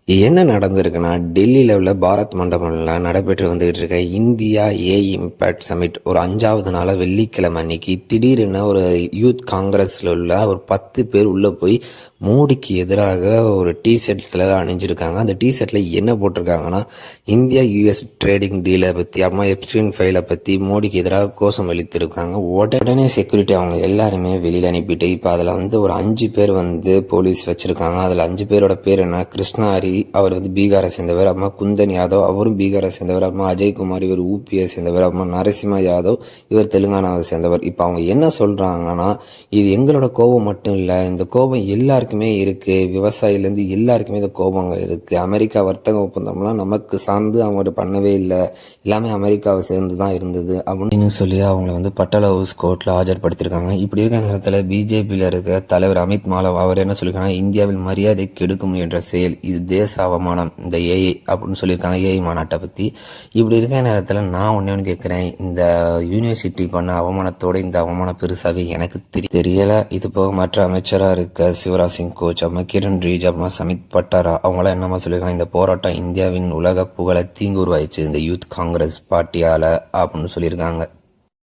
என்ன நடந்திருக்குன்னா, டெல்லியில உள்ள பாரத் மண்டபம்ல நடைபெற்று வந்துகிட்டு இருக்க இந்தியா இம்பேக்ட் சமிட் ஒரு 5வது நாளா வெள்ளிக்கிழமை அன்னைக்கு திடீரென ஒரு யூத் காங்கிரஸ்ல உள்ள ஒரு 10 பேர் உள்ள போய் மோடிக்கு எதிராக ஒரு ஷர்ட்ல அணிஞ்சிருக்காங்க. அந்த ஷர்ட்ல என்ன போட்டிருக்காங்கன்னா, இந்தியா யுஎஸ் ட்ரேடிங் டீலை பத்தி, அப்புறமா எப்ஸ்டீன் ஃபைலை பத்தி மோடிக்கு எதிராக கோஷம் அளித்திருக்காங்க. உடனே செக்யூரிட்டி அவங்க எல்லாருமே வெளியில அனுப்பிட்டு, இப்போ அதில் ஒரு 5 பேர் போலீஸ் வச்சிருக்காங்க. அதில் 5 பேரோட பேர் என்ன, கிருஷ்ணாரி அவர் பீகாரை சேர்ந்தவர், அப்புறமா குந்தன் யாதவ் அவரும் பீகாரை சேர்ந்தவர், அப்புறமா அஜய்குமார் இவர் ஊபியை சேர்ந்தவர், அப்புறமா நரசிம்மா யாதவ் இவர் தெலுங்கானாவை சேர்ந்தவர். இப்போ அவங்க என்ன சொல்றாங்கன்னா, இது எங்களோட கோபம் மட்டும் இல்லை, இந்த கோபம் எல்லாருக்குமே இருக்கு, விவசாயிலேருந்து எல்லாருக்குமே இந்த கோபங்கள் இருக்கு. அமெரிக்கா வர்த்தக ஒப்பந்தம்லாம் நமக்கு சார்ந்து அவங்க பண்ணவே இல்லை, எல்லாமே அமெரிக்காவை சேர்ந்து தான் இருந்தது அப்படின்னு சொல்லி அவங்கள பட்டேல் ஹவுஸ் கோர்ட்ல ஆஜர்படுத்திருக்காங்க. இப்படி இருக்க நேரத்தில் பிஜேபியில் இருக்க தலைவர் அமித் மாலவ் அவர் என்ன சொல்லியிருக்காங்க, இந்தியாவில் மரியாதை கெடுக்கும் என்ற செயல் இது தேச அவமானம், இந்த ஏஐ அப்படின்னு சொல்லியிருக்காங்க, ஏஐ மாநாட்டை பற்றி. இப்படி இருக்க நேரத்தில் நான் ஒன்று கேட்குறேன், இந்த யூனிவர்சிட்டி பண்ண அவமானத்தோட இந்த அவமானம் பெருசாகவே எனக்கு தெரியலை. இது போக மற்ற அமைச்சராக இருக்க சிவராஜ் சிங் கோச், அப்புறமா கிரண் ரிஜிஜு, அப்புறமா சமித் பட்டாரா அவங்களாம் என்னமா சொல்லியிருக்காங்க, இந்த போராட்டம் இந்தியாவின் உலக புகழை தீங்கு உருவாயிடுச்சு இந்த யூத் காங்கிரஸ் பார்ட்டியால் அப்படின்னு சொல்லியிருக்காங்க.